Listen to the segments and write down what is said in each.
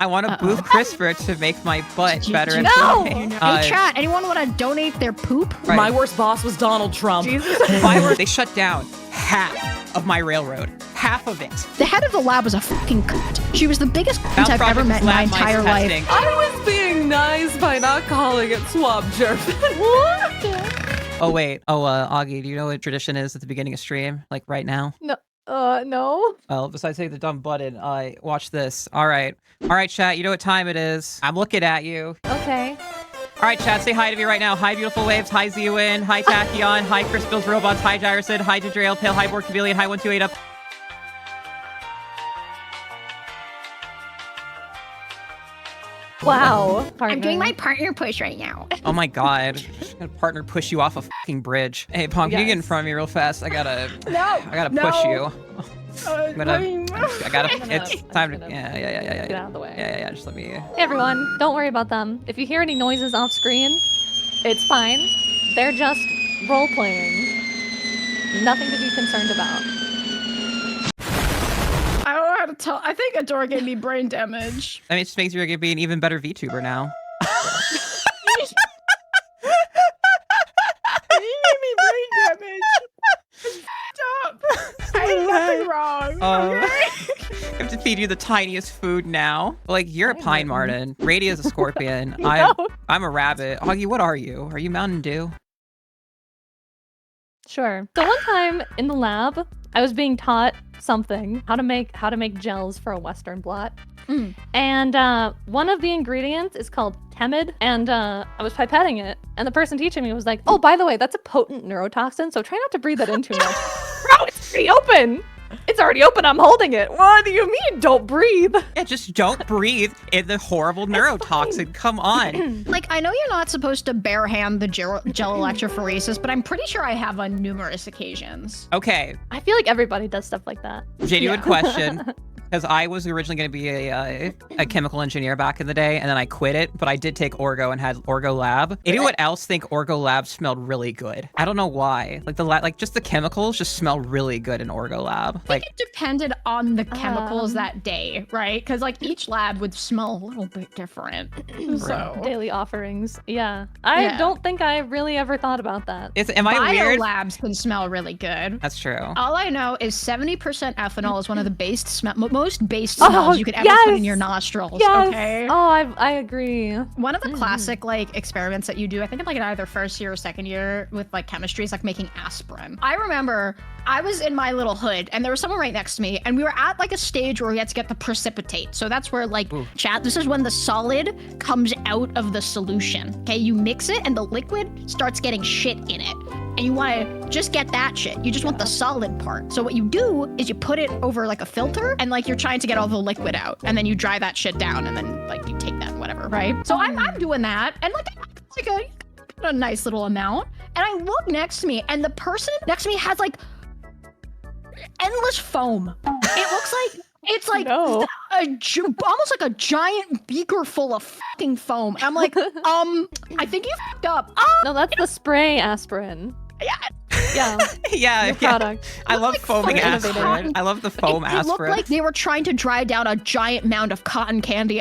I want to boost CRISPR to make my butt better at No! swimming. Hey, chat, anyone want to donate their poop? Right. My worst boss was Donald Trump. They shut down half of my railroad. Half of it. The head of the lab was a fucking cunt. She was the biggest cunt I've ever met in my entire life. I was being nice by not calling it swab jerfing. What? Oh, wait. Oh, Augie, do you know what tradition is at the beginning of stream? Like right now? No. Well, besides hitting the dumb button, watch this. All right, chat, you know what time it is. I'm looking at you. Okay. All right, chat, say hi to me right now. Hi, Beautiful Waves. Hi, Zewin. Hi, Tachyon. Hi, Chris Bills Robots. Hi, Gyrison. Hi, Jadrail Pale. Hi, Borg Chameleon. Hi, 128 up. Wow. I'm doing my partner push right now. Oh my god. I'm gonna partner push you off a fucking bridge. Hey, Pom, can you get in front of me real fast? I gotta push you. It's time to, yeah. Get out of the way. Yeah, just let me. Hey everyone, don't worry about them. If you hear any noises off screen, it's fine. They're just role-playing. Nothing to be concerned about. I don't know how to tell. I think Adora gave me brain damage. I mean, it just makes you like be an even better VTuber now. You gave me brain damage. Stop. I did nothing wrong. Okay? I have to feed you the tiniest food now. Like, you're a pine marten. Radia's a scorpion. No. I'm a rabbit. Augie, what are you? Are you Mountain Dew? Sure. So one time in the lab, I was being taught something, how to make gels for a Western blot. And one of the ingredients is called Temid, and I was pipetting it, and the person teaching me was like, oh, by the way, that's a potent neurotoxin, so try not to breathe it in too much. Bro, it's already open! It's already open, I'm holding it. What do you mean, don't breathe? Yeah, just don't breathe in the horrible neurotoxin. Come on. Like, I know you're not supposed to bare hand the gel electrophoresis, but I'm pretty sure I have on numerous occasions. Okay. I feel like everybody does stuff like that. Genuine question. Because I was originally going to be a chemical engineer back in the day, and then I quit it, but I did take Orgo and had Orgo Lab. Anyone else think Orgo Lab smelled really good? I don't know why. Like just the chemicals just smell really good in Orgo Lab. I think it depended on the chemicals that day, right? Because like each lab would smell a little bit different. So Daily offerings. Yeah. I don't think I really ever thought about that. Am I weird? Biolabs can smell really good. That's true. All I know is 70% ethanol is one of the most based smells you could ever put in your nostrils. Okay. Oh, I agree. One of the classic like experiments that you do, I think in like either first year or second year with like chemistry, is like making aspirin. I remember I was in my little hood and there was someone right next to me, and we were at like a stage where we had to get the precipitate. So that's where like chat, this is when the solid comes out of the solution. Okay, you mix it and the liquid starts getting shit in it. And you want to just get that shit. You just want the solid part. So what you do is you put it over like a filter, and like you're trying to get all the liquid out, and then you dry that shit down, and then like you take that whatever, right? So I'm doing that, and like a nice little amount, and I look next to me, and the person next to me has like endless foam. It looks like it's like almost like a giant beaker full of fucking foam. I'm like, I think you fucked up. No, that's the spray aspirin. Yeah. Your product. I love foaming aspirin. I love the foam aspirin. It looked like they were trying to dry down a giant mound of cotton candy.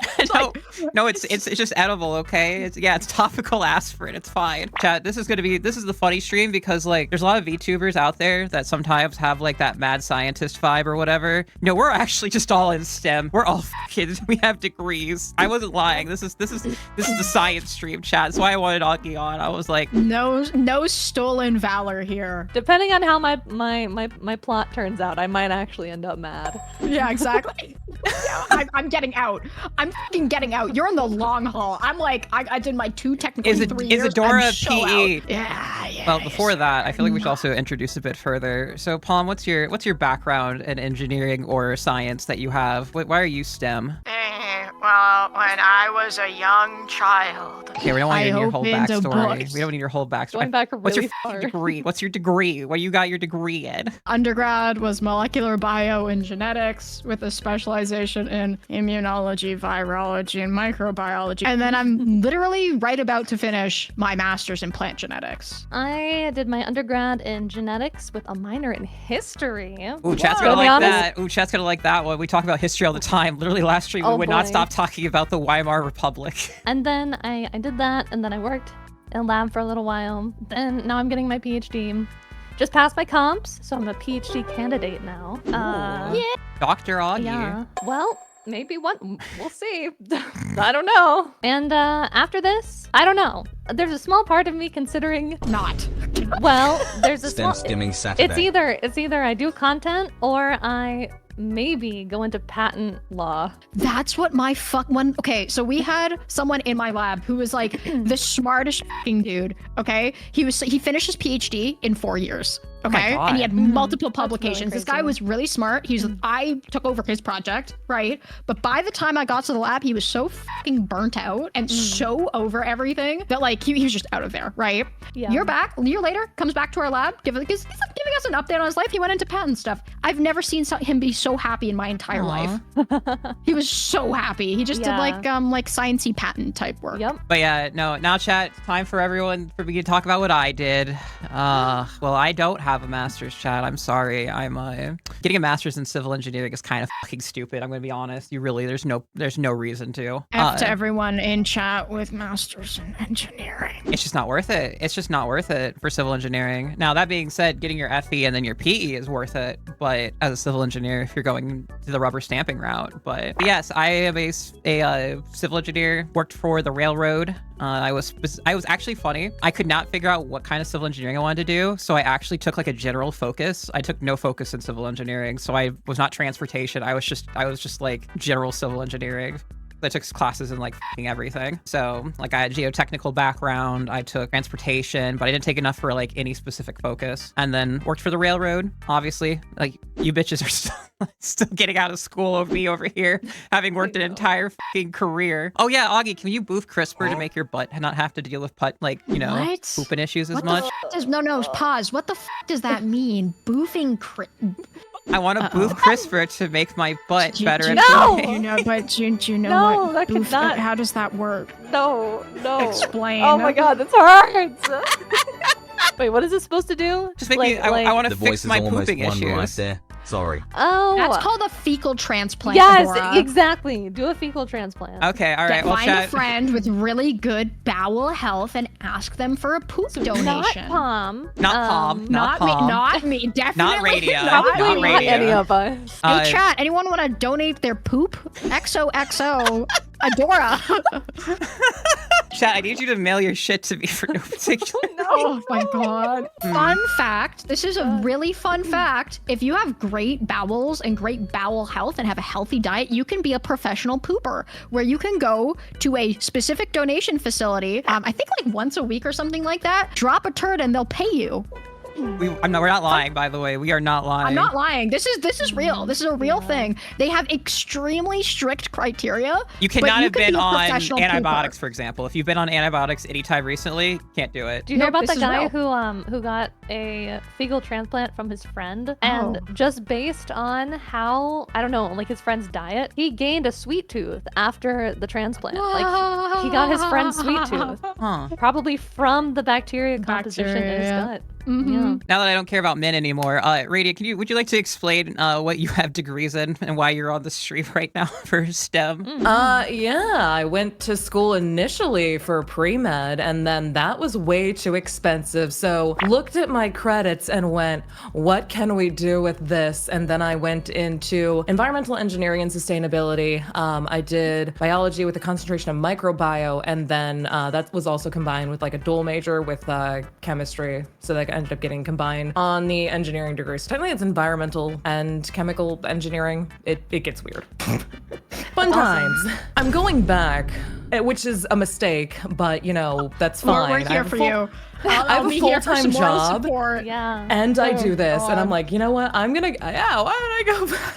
No, it's just edible, okay? It's topical aspirin. It's fine. Chat, this is the funny stream because like there's a lot of VTubers out there that sometimes have like that mad scientist vibe or whatever. No, we're actually just all in STEM. We're all kids. We have degrees. I wasn't lying. This is the science stream, chat. That's why I wanted Augie on. I was like, no stolen valor here. Depending on how my plot turns out, I might actually end up mad. Yeah, exactly. I'm getting out. I'm fucking getting out. You're in the long haul. I'm like, I did my 2 technically 3 years. Is Adora PE? Yeah. Well, before that, I feel like we should also introduce a bit further. So, Palm, what's your background in engineering or science that you have? Why are you STEM? Well, when I was a young child. Okay, we don't want your whole backstory. We don't need your whole backstory. Going back really far. Degree? What's your degree? What you got your degree in? Undergrad was molecular bio and genetics with a specialization in immunology, virology, and microbiology. And then I'm literally right about to finish my master's in plant genetics. I did my undergrad in genetics with a minor in history. Ooh, chat's gonna like that. Ooh, chat's gonna like that one. We talk about history all the time. Literally last stream, we would not stop talking about the Weimar Republic. And then I did that, and then I worked in a lab for a little while. Then now I'm getting my PhD. Just passed my comps, so I'm a PhD candidate now. Yeah. Dr. Augie. Yeah. Well, maybe one. We'll see. I don't know. And after this, I don't know. There's a small part of me considering Not. Well, there's a STEM small. skimming Saturday. It's either I do content or I maybe go into patent law. That's what my one. Okay, so we had someone in my lab who was like the smartest fucking dude. Okay, he finished his PhD in 4 years. Okay, and he had multiple publications. This guy was really smart. I took over his project, right? But by the time I got to the lab, he was so fucking burnt out and so over everything that like he was just out of there, right? Yeah. You're back. A year later, comes back to our lab, he's giving us an update on his life. He went into patent stuff. I've never seen him be so happy in my entire life. He was so happy. He just did like sciencey patent type work. Yep. But yeah, no, now chat, time for me to talk about what I did. Well, I don't have a master's, chat. I'm sorry. I'm getting a master's in civil engineering is kind of fucking stupid. I'm gonna be honest. There's no reason to. F to everyone in chat with masters in engineering. It's just not worth it. It's just not worth it for civil engineering. Now, that being said, getting your FE and then your PE is worth it. But as a civil engineer, if you're going to the rubber stamping route. But yes, I am a civil engineer, worked for the railroad. I was actually funny. I could not figure out what kind of civil engineering I wanted to do. So I actually took like a general focus. I took no focus in civil engineering. So I was not transportation. I was just like general civil engineering. I took classes in like everything. So like I had geotechnical background, I took transportation, but I didn't take enough for like any specific focus. And then worked for the railroad, obviously. Like you bitches are still getting out of school of me over here, having worked an entire fucking career. Oh yeah, Augie, can you boof CRISPR to make your butt not have to deal with pooping issues as much? No, pause. What the does that mean? Boofing I want to boof CRISPR to make my butt better. No! Do you know No, what that could boof, not- how does that work? No. Explain. Oh my god, this hurts. Wait, what is it supposed to do? Just make me. I want to The fix voice my is almost pooping one right issues. there. Sorry. Oh. That's called a fecal transplant. Yes, Adora. exactly. Do a fecal transplant. Okay, all right. Well, Find a chat. friend with really good bowel health and ask them for a poop donation. Not Palm. Not Palm. Not Palm. Not me. Definitely Not Radio. Not Probably Not me. not radio. any of us. Hey, chat. Anyone want to donate their poop? XOXO. Adora. Chat, I need you to mail your shit to me for no particular. Oh my god. Fun fact. This is a really fun fact. If you have great bowels and great bowel health and have a healthy diet, you can be a professional pooper where you can go to a specific donation facility. I think like once a week or something like that. Drop a turd and they'll pay you. We're not lying, by the way. We are not lying. I'm not lying. This is real. This is a real thing. They have extremely strict criteria. You but cannot have can been be a on professional antibiotics, pooper. for example. If you've been on antibiotics anytime recently, can't do it. Do you hear Nope, about this the is guy real. who got a fecal transplant from his friend, and just based on how, I don't know, like his friend's diet, he gained a sweet tooth after the transplant. Like he got his friend's sweet tooth, Huh. probably from the bacteria composition in his gut. Yeah. Now that I don't care about men anymore, Radia, would you like to explain what you have degrees in and why you're on the stream right now for STEM? Yeah, I went to school initially for pre-med, and then that was way too expensive. So looked at my credits and went, what can we do with this? And then I went into environmental engineering and sustainability. I did biology with a concentration of microbio, and then that was also combined with like a dual major with chemistry. So that ended up getting combined on the engineering degree. So technically it's environmental and chemical engineering. It gets weird. Fun times. I'm going back, which is a mistake, but you know, that's fine. We're here for you. I have a full-time job, Yeah. and I do this, and I'm like, you know what? Why don't I go back?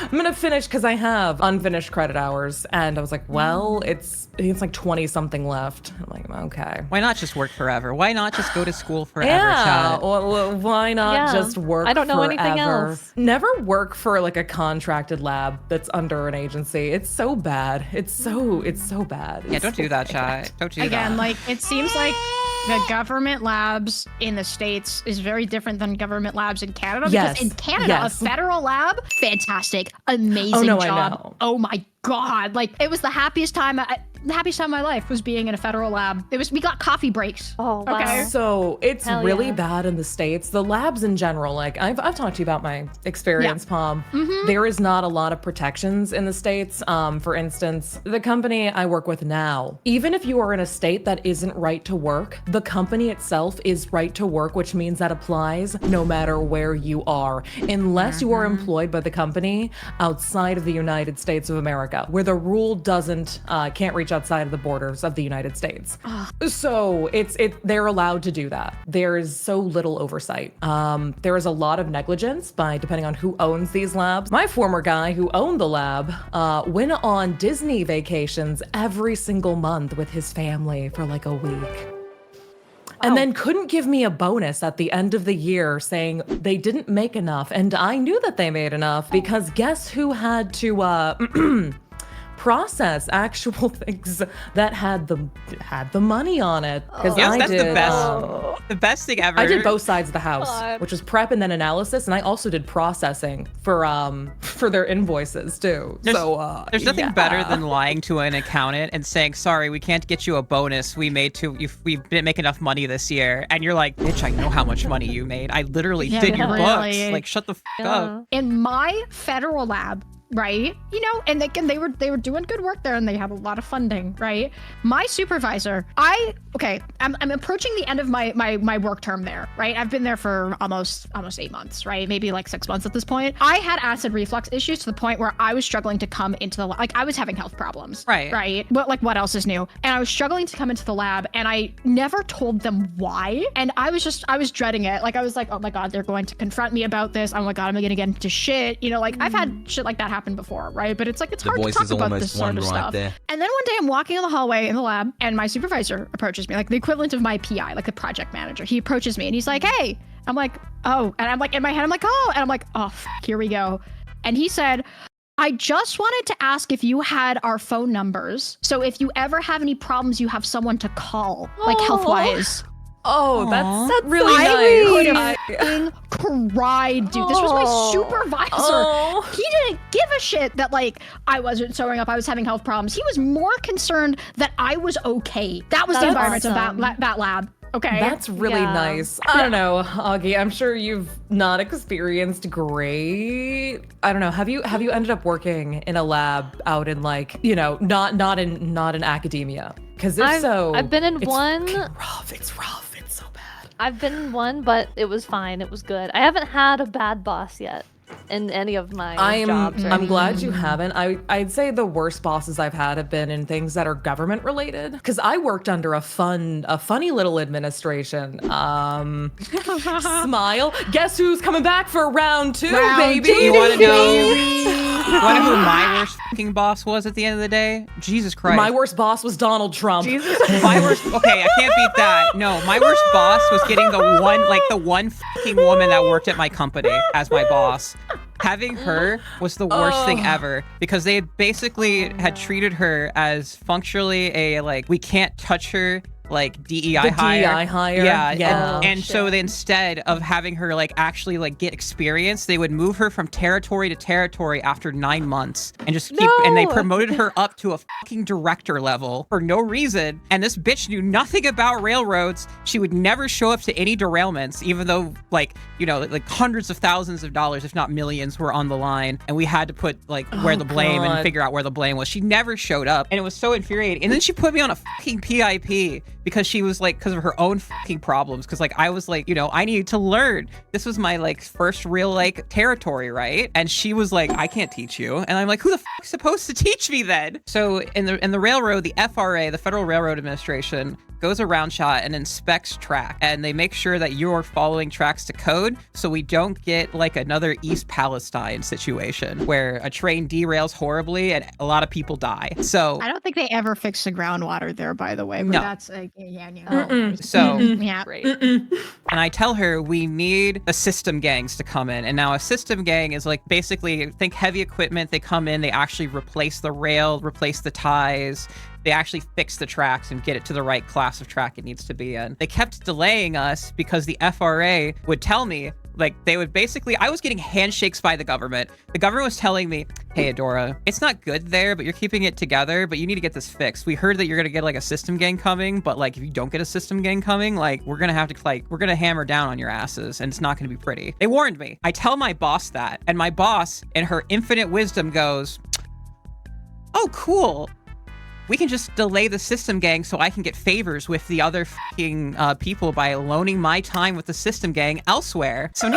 I'm gonna finish because I have unfinished credit hours, and I was like, well, it's like 20 something left. I'm like, okay. Why not just work forever? Why not just go to school forever, Yeah, chat? well, why not Yeah. just work I don't know anything forever? else. Never work for like a contracted lab that's under an agency. It's so bad. It's so bad. Yeah, don't do that, chat. Don't do Again, that. like it seems like the government labs in the States is very different than government labs in Canada. Yes, Because in Canada, yes. a federal lab, fantastic, amazing Oh, no, I job. know. Oh my God. Like, it was the happiest time of my life was being in a federal lab. We got coffee breaks. Oh, wow. Okay. So it's Hell really yeah. bad in the States. The labs in general, like I've talked to you about my experience, Pom. There is not a lot of protections in the States. For instance, the company I work with now, even if you are in a state that isn't right to work, the company itself is right to work, which means that applies no matter where you are, unless you are employed by the company outside of the United States of America, where the rule can't reach outside of the borders of the United States. So they're allowed to do that. There is so little oversight. There is a lot of negligence depending on who owns these labs. My former guy who owned the lab went on Disney vacations every single month with his family for like a week. And then couldn't give me a bonus at the end of the year saying they didn't make enough. And I knew that they made enough because guess who had to process actual things that had the money on it? Because Yes, I that's did. the best. The best thing ever. I did both sides of the house, God. which was prep and then analysis, and I also did processing for their invoices too. There's nothing better than lying to an accountant and saying, "Sorry, we can't get you a bonus. We didn't make enough money this year." And you're like, "Bitch, I know how much money you made. I literally did your books. Like, shut the fuck up." In my federal lab, right? And they were doing good work there, and they have a lot of funding, right? My supervisor, I'm approaching the end of my work term there, right? I've been there for almost 8 months, right? Maybe like 6 months at this point. I had acid reflux issues to the point where I was struggling to come into the I was having health problems, right? But like, what else is new? And I was struggling to come into the lab, and I never told them why, and I was dreading it. Like, I was like, oh my God, they're going to confront me about this. Oh my God, am I gonna get into shit? Like, I've had shit like that happen before, right? But it's like, it's hard to talk about this sort of stuff. There. And then one day I'm walking in the hallway in the lab, and my supervisor approaches me, like the equivalent of my PI, like the project manager. He approaches me and he's like, "Hey." I'm like, "Oh." And I'm like, in my head, I'm like, "Oh." And I'm like, "Oh, here we go." And he said, "I just wanted to ask if you had our phone numbers. So if you ever have any problems, you have someone to call, like health-wise." Oh, that's really I nice. could have cried, dude. This was my supervisor. Oh. He didn't give a shit that, like, I wasn't showing up, I was having health problems. He was more concerned that I was okay. That was the That's environment awesome. of that lab. Okay. That's really nice. I don't know, Augie. I'm sure you've not experienced great. I don't know. Have you ended up working in a lab out in, like, not in academia? Because I've been in one. Rough. It's rough. It's so bad. I've been in one, but it was fine. It was good. I haven't had a bad boss yet in any of my jobs. I'm glad you haven't. I'd say the worst bosses I've had have been in things that are government related. Because I worked under a funny little administration. Smile. Guess who's coming back for round two, baby? You want to know who my worst fucking boss was at the end of the day? Jesus Christ. My worst boss was Donald Trump. My worst. Okay, I can't beat that. No, my worst boss was getting the one fucking woman that worked at my company as my boss. Having her was the worst thing ever, because they basically had treated her as functionally a, like, we can't touch her, like, DEI hire. DEI hire. Yeah. And so they, instead of having her, like, actually, like, get experience, they would move her from territory to territory after 9 months and just keep, and they promoted her up to a fucking director level for no reason. And this bitch knew nothing about railroads. She would never show up to any derailments, even though, like, like hundreds of thousands of dollars, if not millions, were on the line. And we had to put, like, where the blame and figure out where the blame was. She never showed up. And it was so infuriating. And then she put me on a fucking PIP because she was, like, because of her own fucking problems. Because, like, I was like, I needed to learn. This was my, like, first real, like, territory, right? And she was like, I can't teach you. And I'm like, who the fuck is supposed to teach me then? So in the railroad, the FRA, the Federal Railroad Administration, goes around shot and inspects track, and they make sure that you're following tracks to code, so we don't get, like, another East Palestine situation where a train derails horribly and a lot of people die. So I don't think they ever fixed the groundwater there, by the way. But No. that's So yeah. and I tell her we need the system gangs to come in. And now a system gang is, like, basically, think heavy equipment. They come in, they actually replace the rail, replace the ties, they actually fix the tracks and get it to the right class of track it needs to be in. They kept delaying us because the FRA would tell me, like, they would basically, I was getting handshakes by the government. The government was telling me, hey, Adora, it's not good there, but you're keeping it together, but you need to get this fixed. We heard that you're gonna get like a system gang coming, but like if you don't get a system gang coming, like we're gonna have to we're gonna hammer down on your asses and it's not gonna be pretty. They warned me. I tell my boss that, and my boss, in her infinite wisdom, goes, oh, cool. We can just delay the system gang so I can get favors with the other fucking people by loaning my time with the system gang elsewhere. So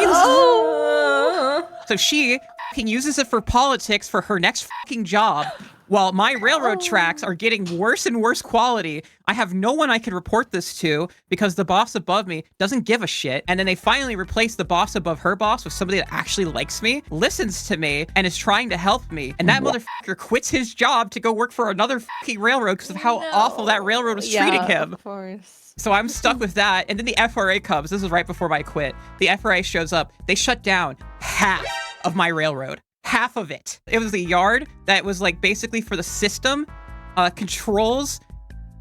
so she fucking uses it for politics for her next fucking job. While my railroad tracks are getting worse and worse quality, I have no one I can report this to because the boss above me doesn't give a shit. And then they finally replace the boss above her boss with somebody that actually likes me, listens to me, and is trying to help me. And that motherfucker quits his job to go work for another fucking railroad because of how awful that railroad was treating him. Of course. So I'm stuck with that. And then the FRA comes. This is right before I quit. The FRA shows up. They shut down half of my railroad. Half of it. It was a yard that was like basically for the system, controls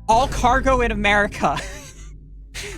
all cargo in America.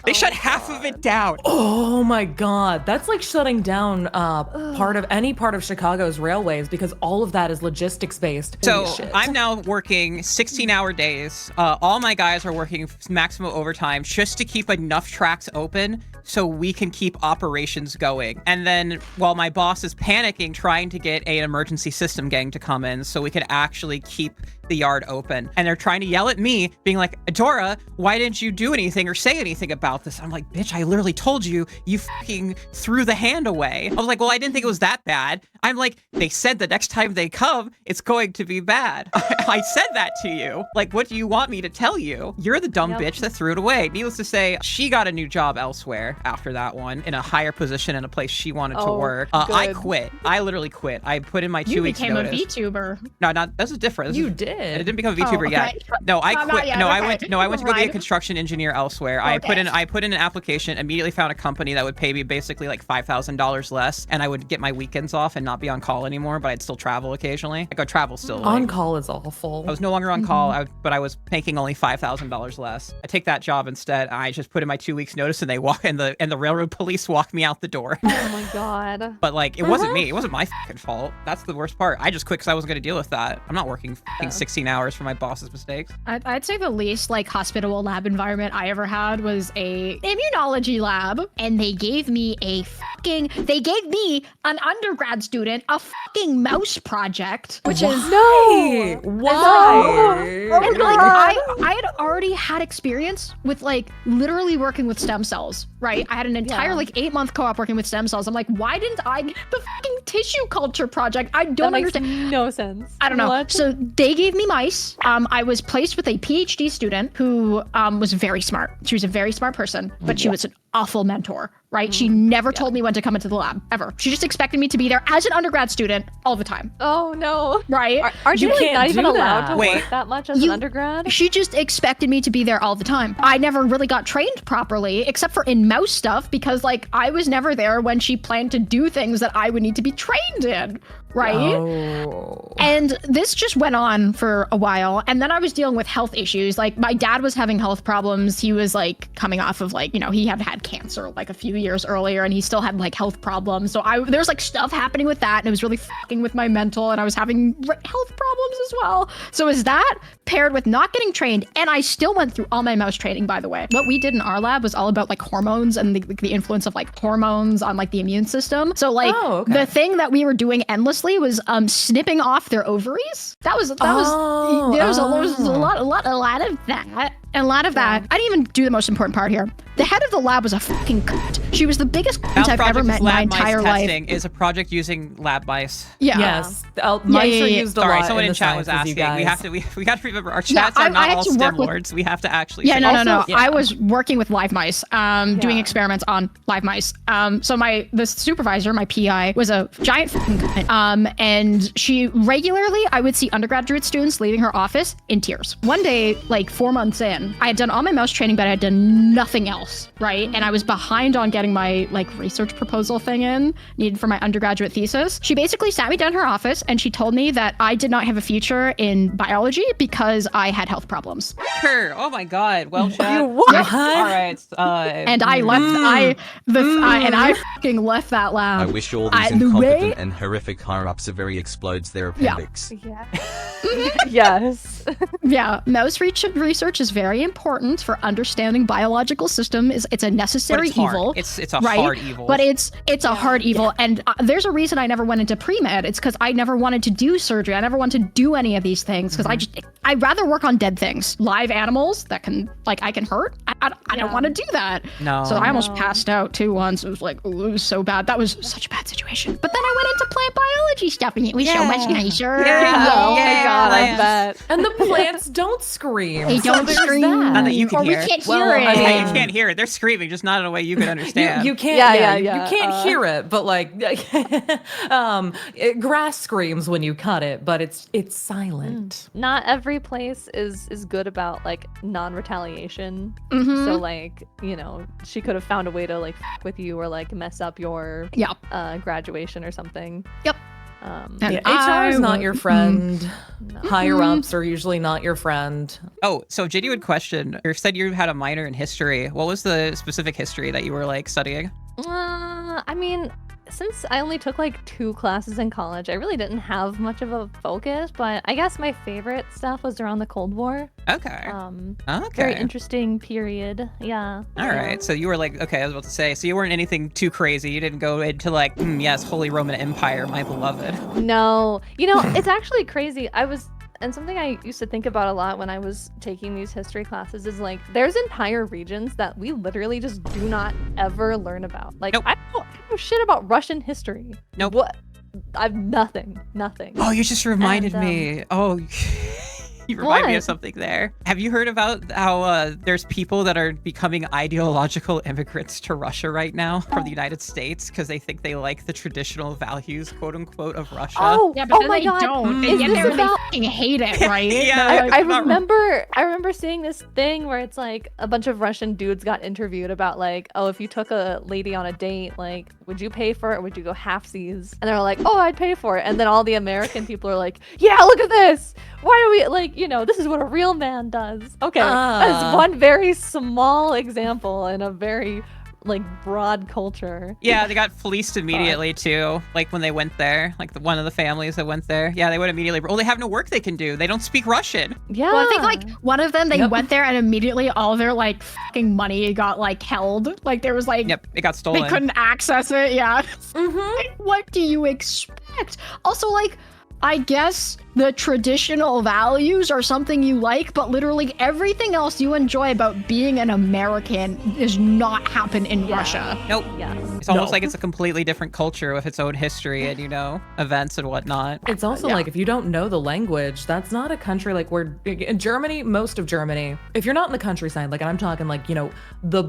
They shut half of it down. Oh my God. That's like shutting down part of Chicago's railways because all of that is logistics based. So I'm now working 16-hour days. All my guys are working maximum overtime just to keep enough tracks open so we can keep operations going. And then while my boss is panicking, trying to get an emergency system gang to come in so we can actually keep the yard open. And they're trying to yell at me, being like, Adora, why didn't you do anything or say anything about this? I'm like, bitch, I literally told you, you fucking threw the hand away. I was like, well, I didn't think it was that bad. I'm like, they said the next time they come, it's going to be bad. I said that to you. Like, what do you want me to tell you? You're the dumb bitch that threw it away. Needless to say, she got a new job elsewhere after that one in a higher position in a place she wanted to work. I quit. I literally quit. I put in my 2 weeks notice. You became a VTuber. No, not, that's different. You did. I didn't become a VTuber yet. No, I quit. Yet. No, Okay. I went to go be a construction engineer elsewhere. I put in an application, immediately found a company that would pay me basically like $5,000 less, and I would get my weekends off and not be on call anymore, but I'd still travel occasionally. Like I travel still. On call is awful. I was no longer on call, but I was making only $5,000 less. I take that job instead. I just put in my 2 weeks notice, and they walk, and the railroad police walk me out the door. Oh my God. But like, it wasn't me. It wasn't my fucking fault. That's the worst part. I just quit because I wasn't going to deal with that. I'm not working fucking 16 hours for my boss's mistakes. I'd say the least like hospitable lab environment I ever had was a immunology lab, and they gave me an undergrad student a fucking mouse project, which is Why? and like I had already had experience with like literally working with stem cells, right? I had an entire like 8-month co-op working with stem cells. I'm like, why didn't I get the fucking tissue culture project? I don't understand. No sense. I don't know. What? So they gave me mice. I was placed with a PhD student who was very smart. She was a very smart person, but she was an awful mentor, right? She never told me when to come into the lab, ever. She just expected me to be there as an undergrad student all the time. Oh no. Right? Aren't you like, not even allowed to Wait. work that much as an undergrad? She just expected me to be there all the time. I never really got trained properly, except for in mouse stuff, because like I was never there when she planned to do things that I would need to be trained in, right? Oh. And this just went on for a while. And then I was dealing with health issues. Like my dad was having health problems. He was like coming off of like, he had cancer like a few years earlier, and he still had like health problems. So there was like stuff happening with that, and it was really fucking with my mental, and I was having health problems as well. So is that paired with not getting trained? And I still went through all my mouse training, by the way. What we did in our lab was all about like hormones and the influence of like hormones on like the immune system. So like the thing that we were doing endlessly was snipping off their ovaries. There was a lot of that. And a lot of that, I didn't even do the most important part here. The head of the lab was a fucking cunt. She was the biggest cunt I've ever met in my entire life. Testing is a project using lab mice. Yeah. Yes. Mice are used a lot. Sorry, someone in the chat was sciences, asking. We have to remember our chats are not all STEM lords. We have to actually. Yeah, say no. I was working with live mice, doing experiments on live mice. So the supervisor, my PI, was a giant fucking cunt. And she regularly, I would see undergraduate students leaving her office in tears. One day, like 4 months in, I had done all my mouse training, but I had done nothing else, right? And I was behind on getting getting my like research proposal thing in, needed for my undergraduate thesis. She basically sat me down in her office and she told me that I did not have a future in biology because I had health problems. Oh my god. Well, Chad. What? All right. And I left. And I fucking left that lab. I wish all these the way- incompetent and horrific higher-ups severely explodes their appendix. Yeah. Yes. Yeah, mouse research is very important for understanding biological systems. It's a But necessary it's hard. evil. It's a right? hard evil. But it's a hard evil, and there's a reason I never went into pre-med. It's because I never wanted to do surgery. I never wanted to do any of these things because I'd rather work on dead things, live animals that can I can hurt. I don't want to do that. No. So I almost passed out too once. It was like, ooh, it was so bad. That was such a bad situation. But then I went into plant biology stuff, and it was so much nicer. Oh my god, I bet. And the plants don't scream. They so don't there's scream. that. Not that you can Or we hear. can't Well, hear it. I mean- Yeah, you can't hear it. They're screaming, just not in a way you can understand. You can't. Yeah. You can't hear it, but like, grass screams when you cut it, but it's silent. Not every place is good about like non-retaliation. Mhm. So like, you know, she could have found a way to like f with you or like mess up your Yeah. graduation or something. Yep. And And Yeah, HR is not your friend. no. Higher ups are usually not your friend. Oh, so genuine question. You said you had a minor in history. What was the specific history that you were like studying? I mean, since I only took like 2 classes in college, I really didn't have much of a focus, but I guess my favorite stuff was around the Cold War. Okay. Very Okay. interesting period. Yeah. All right. So you were like, okay, I was about to say, so you weren't anything too crazy. You didn't go into like, yes, Holy Roman Empire, my beloved. No. You know, it's actually crazy. And something I used to think about a lot when I was taking these history classes is like, there's entire regions that we literally just do not ever learn about. Like, Nope. I don't know shit about Russian history. Nope. What? I've nothing. Oh, you just reminded And, me. Oh, you remind me of What? something there. Have you heard about how there's people that are becoming ideological immigrants to Russia right now from the United States because they think they like the traditional values, quote unquote, of Russia? Oh, Yeah, but oh then my they god. don't. They Is get this there and they about- fucking hate it, right? Yeah. They're like, I it's not- remember seeing this thing where it's like a bunch of Russian dudes got interviewed about like, oh, if you took a lady on a date, like, would you pay for it or would you go halfsies? And they're like, oh, I'd pay for it. And then all the American people are like, yeah, look at this. Why are we like, you know, this is what a real man does. Okay, that's one very small example in a very like broad culture. Yeah, they got fleeced immediately too. Like when they went there, like one of the families that went there. Yeah, they went immediately. Oh, they have no work they can do. They don't speak Russian. Yeah. Well, I think like one of them, they Yep. went there and immediately all their like fucking money got like held. Like there was like Yep, it got they stolen. couldn't access it. Yeah. Mm-hmm. Like, what do you expect? Also, like, I guess the traditional values are something you like, but literally everything else you enjoy about being an American does not happen in Russia. Nope. Yes. It's almost No. like it's a completely different culture with its own history and, you know, events and whatnot. It's also like if you don't know the language, that's not a country like where in Germany, most of Germany, if you're not in the countryside, like I'm talking like, you know, the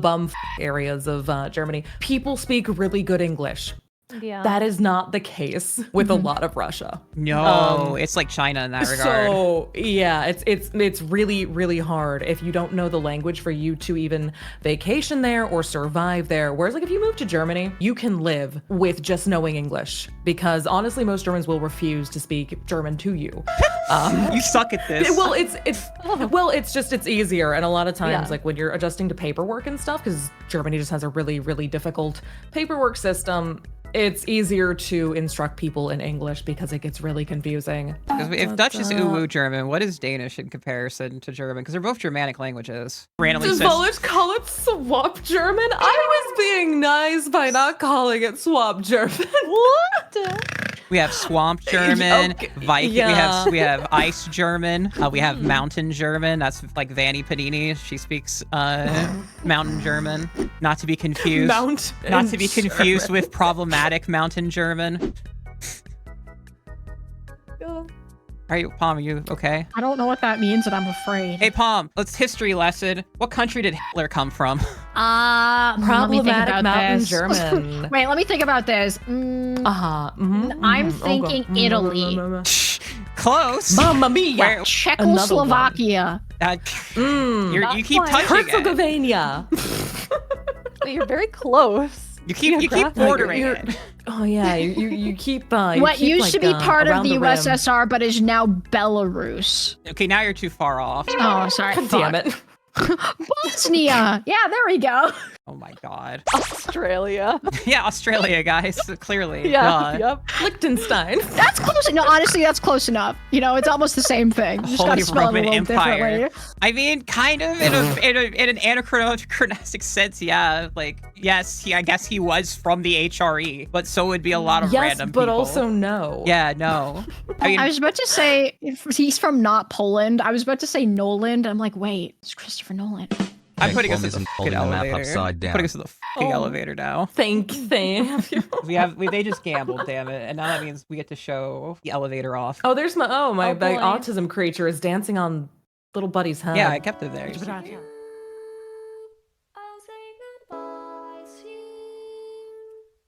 areas of Germany, people speak really good English. Yeah. That is not the case with a lot of Russia. No, it's like China in that regard. So yeah, it's really, really hard if you don't know the language for you to even vacation there or survive there. Whereas like if you move to Germany, you can live with just knowing English because honestly, most Germans will refuse to speak German to you. You suck at this. Well, it's easier, and a lot of times, Yeah. like when you're adjusting to paperwork and stuff, because Germany just has a really, really difficult paperwork system. It's easier to instruct people in English because it gets really confusing. If Dutch is uwu German, what is Danish in comparison to German? Because they're both Germanic languages. Randomly Does says, Polish call it swap German? I was being nice by not calling it swap German. What? we have swamp German, Okay, Viking. yeah. We have ice German. We have mountain German. That's like Vanny Panini. She speaks mountain German. Not to be confused. Not to be confused with problematic mountain German. Are you, Palm, are you okay? I don't know what that means, and I'm afraid. Hey, Palm, let's history lesson. What country did Hitler come from? Let me think Problematic about mountain this. German. Wait, let me think about this. Uh-huh. I'm thinking Italy. Close. Mamma mia. Where- Czechoslovakia. you keep quite. touching it. Herzegovina. But you're very close. You keep Geographically, bordering you're- it. Oh yeah, you keep. What keep, used like, to be part of around the rim. USSR, but is now Belarus. Okay, now you're too far off. Oh, sorry. God damn it. Bosnia. Yeah, there we go. Oh my god. Australia. Yeah, Australia, guys. Clearly. Yeah. Duh. Yep. Liechtenstein. That's close. No, honestly, that's close enough. You know, it's almost the same thing. You just Holy gotta spell Roman it a little Empire. differently. I mean, kind of in an anachronistic sense, yeah. Like, yes, I guess he was from the HRE, but so would be a lot of Yes, random but people. also no. Yeah, no. I mean, I was about to say if he's from not Poland. I was about to say Noland. I'm like, wait, it's Christopher Nolan. I'm putting us in Bomb the isn't fucking holding the map elevator. upside down. Putting us in the fucking Oh. elevator now. Thank you. They just gambled, damn it, and now that means we get to show the elevator off. Oh, there's my Oh, my boy. autism creature is dancing on little buddy's head. Yeah, I kept it there.